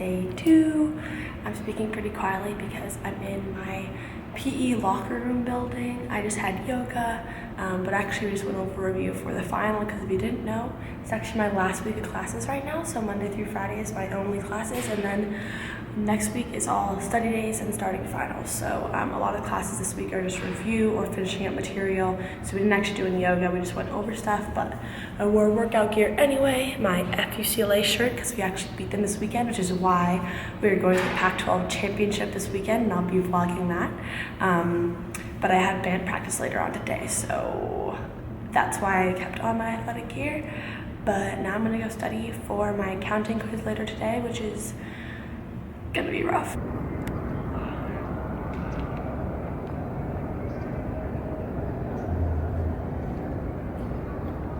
day 2. I'm speaking pretty quietly because I'm in my PE locker room building. I just had yoga, but actually we just went over a review for the final because if you didn't know, it's actually my last week of classes right now. So Monday through Friday is my only classes, and then next week is all study days and starting finals. So a lot of classes this week are just review or finishing up material. So we didn't actually do any yoga, we just went over stuff, but I wore workout gear anyway, my FUCLA shirt, because we actually beat them this weekend, which is why we're going to the Pac-12 championship this weekend, and I'll be vlogging that. But I had band practice later on today, so that's why I kept on my athletic gear. But now I'm gonna go study for my accounting quiz later today, which is gonna be rough.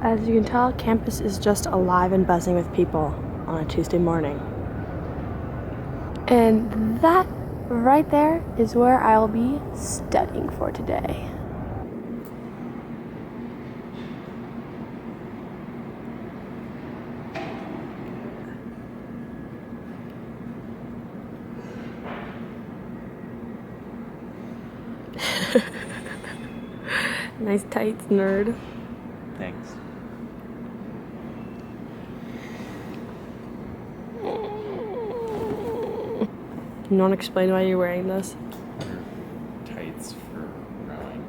As you can tell, campus is just alive and buzzing with people on a Tuesday morning. And that right there is where I'll be studying for today. Nice tights, nerd. Thanks. You want to explain why you're wearing this? Tights for rowing.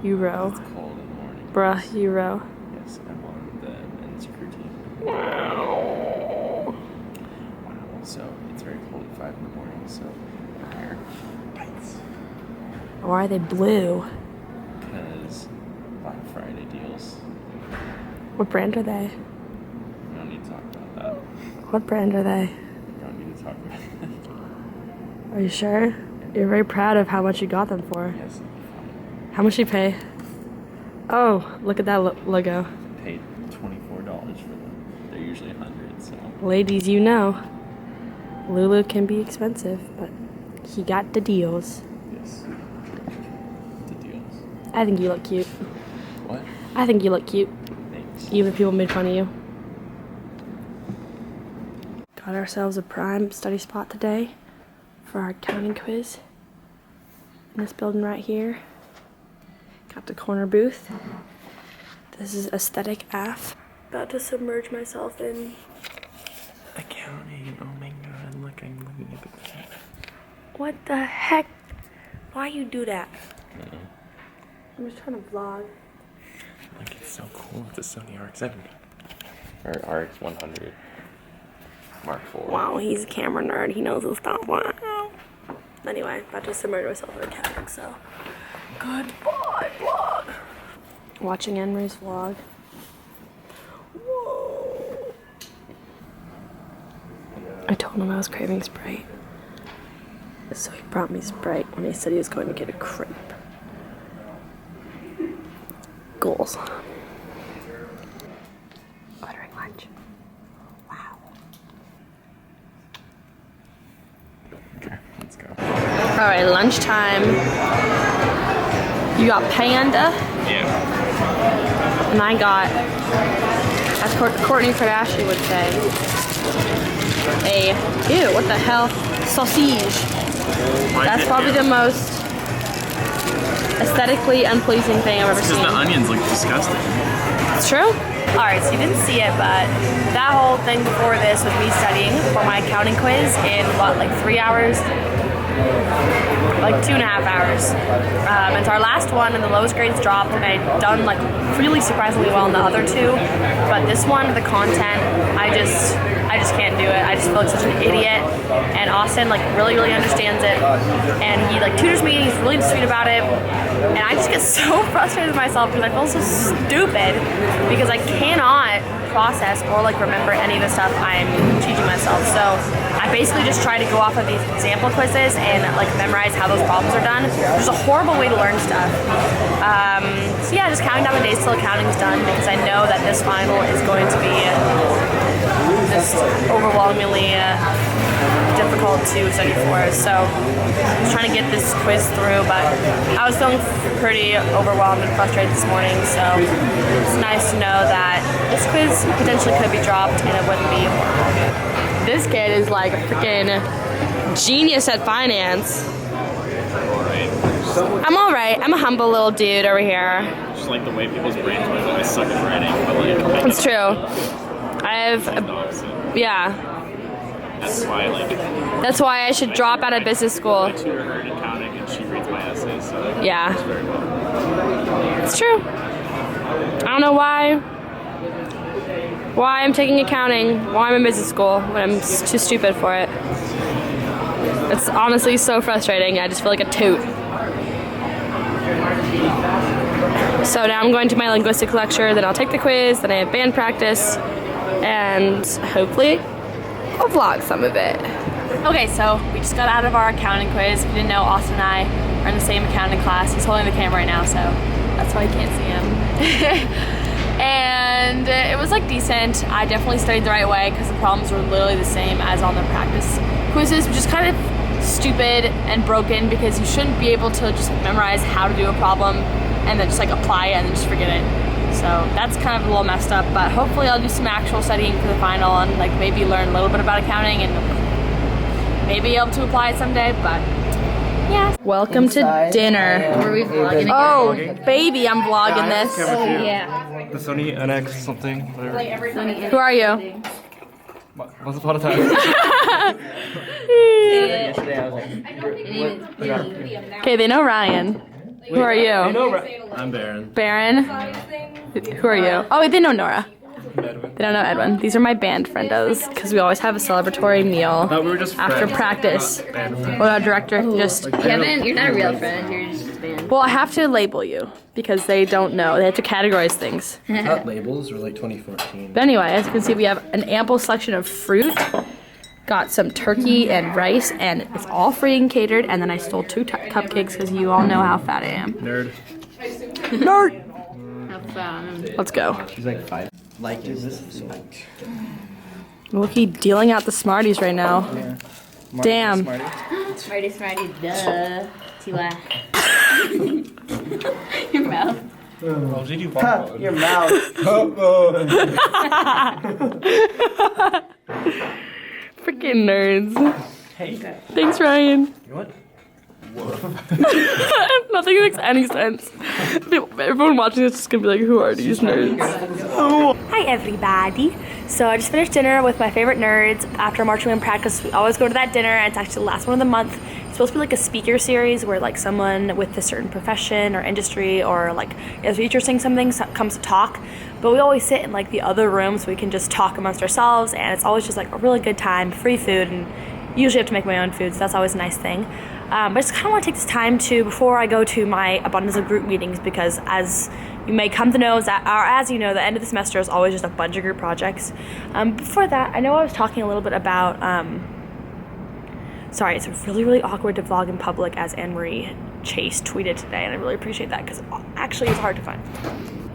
You row. It's cold in the morning. Bruh, you row. Yes, I'm on the men's crew team. Wow. Wow. So it's very cold at 5 in the morning, so I wear tights. Why are they blue? Because Black Friday deals. What brand are they? We don't need to talk about that. What brand are they? We don't need to talk about that. Are you sure? You're very proud of how much you got them for. Yes, it'll be fine. How much you pay? Oh, look at that logo. I paid $24 for them. They're usually 100, so. Ladies, you know, Lulu can be expensive, but he got the deals. Yes. The deals. I think you look cute. What? I think you look cute. Thanks. Even if people made fun of you. Got ourselves a prime study spot today for our accounting quiz. In this building right here. Got the corner booth. This is aesthetic AF. About to submerge myself in Accounting. Oh my god, look, I'm looking at the cat. What the heck? Why you do that? Uh-oh. I'm just trying to vlog. Like, it's so cool. It's a Sony RX-7. Or RX 100. Mark IV. Wow, he's a camera nerd. He knows his stuff. Wow. Anyway, about to submerge myself in accounting, so goodbye, vlog. Watching Henry's vlog. Whoa. I told him I was craving Sprite. So he brought me Sprite when he said he was going to get a crepe. Goals. Ordering lunch. Wow. Okay, let's go. Alright, lunchtime. You got panda, Yeah. and I got, as Courtney Kardashian would say, ew, what the hell? Sausage. That's probably the most aesthetically unpleasing thing I've ever seen. Because the onions look disgusting. It's true? Alright, so you didn't see it, but that whole thing before this was me studying for my accounting quiz in what, like 3 hours? Like 2.5 hours. It's our last one, and the lowest grades dropped, and I'd done like really surprisingly well in the other two. But this one, the content, I just can't do it. I just feel like such an idiot. And Austin like really understands it, and he like tutors me. He's really sweet about it. And I just get so frustrated with myself because I feel so stupid because I cannot process or like remember any of the stuff I'm teaching myself. So I basically just try to go off of these example quizzes and like memorize how those problems are done. There's a horrible way to learn stuff. So yeah, just counting down the days till accounting's done because I know that this final is going to be just overwhelmingly difficult to study for. So I'm just trying to get this quiz through, but I was feeling pretty overwhelmed and frustrated this morning, so it's nice to know that this quiz potentially could be dropped and it wouldn't be horrible. This kid is like a freaking genius at finance. I'm alright. I'm a humble little dude over here. Just like the way people's brains work. I suck at writing, but like. It's true. Yeah. That's why I should drop out of business school. I tutor her in accounting and she reads my essays, so yeah. it's very well. It's true. I don't know why I'm taking accounting, why I'm in business school when I'm too stupid for it. It's honestly so frustrating. I just feel like a toot. So now I'm going to my linguistics lecture, then I'll take the quiz, then I have band practice, and hopefully I'll vlog some of it. Okay, so we just got out of our accounting quiz. If you didn't know, Austin and I are in the same accounting class. He's holding the camera right now, so that's why you can't see him. And it was like decent. I definitely studied the right way because the problems were literally the same as on the practice quizzes, which is kind of stupid and broken because you shouldn't be able to just memorize how to do a problem and then just like apply it and then just forget it. So that's kind of a little messed up, but hopefully I'll do some actual studying for the final and like maybe learn a little bit about accounting and maybe be able to apply it someday, but yeah. Welcome to dinner. Were we vlogging again? Oh, baby, I'm vlogging this. Oh, yeah. The Sony NX something, whatever. Who are you? Once upon a time. Okay, they know Ryan. Who are you? I'm Baron. Baron? Who are you? Oh, they know Nora. They don't know Edwin. These are my band friendos because we always have a celebratory meal We were just after friends. practice. Well, our director just... Kevin, you're not a real friend. You're just a fan. Well, I have to label you because they don't know. They have to categorize things. Not labels, or like 2014. But anyway, as you can see, we have an ample selection of fruit. Got some turkey and rice, and it's all free and catered. And then I stole 2 cupcakes because you all know how fat I am. Nerd. Nerd! How fun. Let's go. She's like 5. Like, dude, this is like. Look-y dealing out the Smarties right now. Yeah. Damn. Smarty, duh. Tiwa. Your mouth. Oh, did you Your mouth. Freaking nerds. Hey. Thanks, Ryan. You what? Nothing makes any sense. Everyone watching this is gonna be like, who are these nerds? Hi, everybody. So I just finished dinner with my favorite nerds. After marching band practice, we always go to that dinner, and it's actually the last one of the month. It's supposed to be like a speaker series where like someone with a certain profession or industry or like is featuring something comes to talk. But we always sit in like the other room so we can just talk amongst ourselves, and it's always just like a really good time, free food, and usually I have to make my own food, so that's always a nice thing. But I just kind of want to take this time to, before I go to my abundance of group meetings, because as you may come to know, or as you know, the end of the semester is always just a bunch of group projects. Before that, I know I was talking a little bit about, sorry, it's really, really awkward to vlog in public, as Anne-Marie Chase tweeted today, and I really appreciate that, because actually it's hard to find.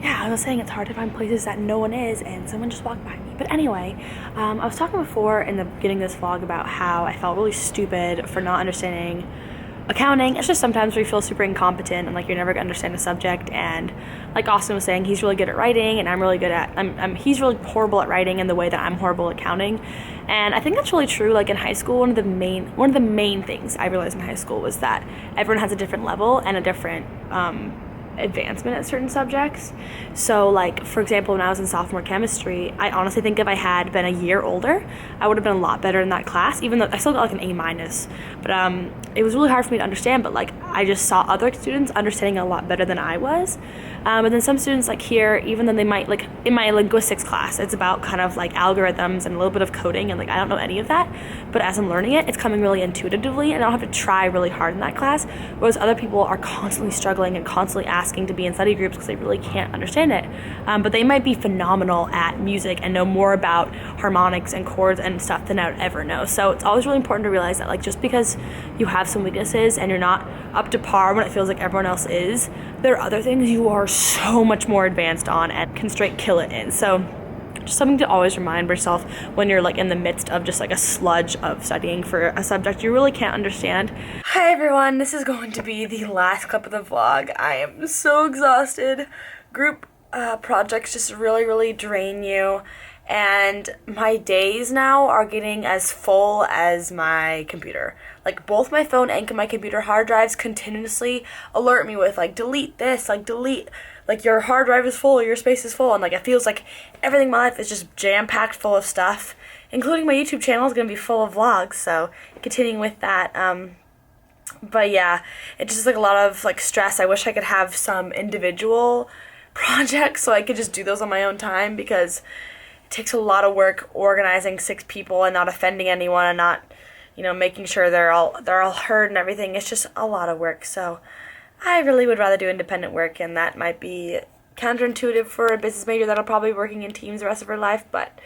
Yeah, I was saying it's hard to find places that no one is, and someone just walked by me. But anyway, I was talking before in the beginning of this vlog about how I felt really stupid for not understanding accounting. It's just sometimes we feel super incompetent and like you're never gonna understand a subject, and like Austin was saying, he's really good at writing and I'm really good at he's really horrible at writing in the way that I'm horrible at counting. And I think that's really true. Like in high school, one of the main things I realized in high school was that everyone has a different level and a different advancement at certain subjects. So like, for example, when I was in sophomore chemistry, I honestly think if I had been a year older, I would have been a lot better in that class, even though I still got like an A-. But it was really hard for me to understand, but like I just saw other students understanding a lot better than I was. And then some students like here, even though they might, like in my linguistics class, it's about kind of like algorithms and a little bit of coding, and like I don't know any of that, but as I'm learning it, it's coming really intuitively, and I don't have to try really hard in that class, whereas other people are constantly struggling and constantly asking to be in study groups because they really can't understand it. But they might be phenomenal at music and know more about harmonics and chords and stuff than I would ever know. So it's always really important to realize that like just because you have some weaknesses and you're not up to par when it feels like everyone else is, there are other things you are so much more advanced on and can straight kill it in. So just something to always remind yourself when you're like in the midst of just like a sludge of studying for a subject you really can't understand. Hi everyone, this is going to be the last clip of the vlog. I am so exhausted. Group projects just really, really drain you. and my days now are getting as full as my computer. Like both my phone and my computer hard drives continuously alert me with like delete this, like delete, like your hard drive is full, your space is full, and like it feels like everything in my life is just jam-packed full of stuff, including my YouTube channel is going to be full of vlogs, so continuing with that. But yeah, it's just like a lot of like stress. I wish I could have some individual projects so I could just do those on my own time, because it takes a lot of work organizing 6 people and not offending anyone and not, you know, making sure they're all heard and everything. It's just a lot of work. So I really would rather do independent work, and that might be counterintuitive for a business major that'll probably be working in teams the rest of her life, but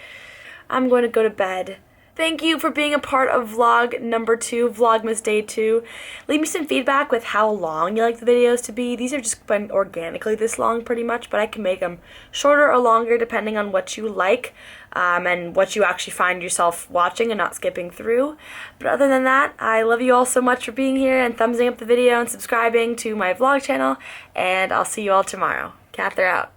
I'm going to go to bed. Thank you for being a part of vlog number 2, Vlogmas Day 2. Leave me some feedback with how long you like the videos to be. These are just been organically this long pretty much, but I can make them shorter or longer depending on what you like and what you actually find yourself watching and not skipping through. But other than that, I love you all so much for being here and thumbsing up the video and subscribing to my vlog channel, and I'll see you all tomorrow. Kather out.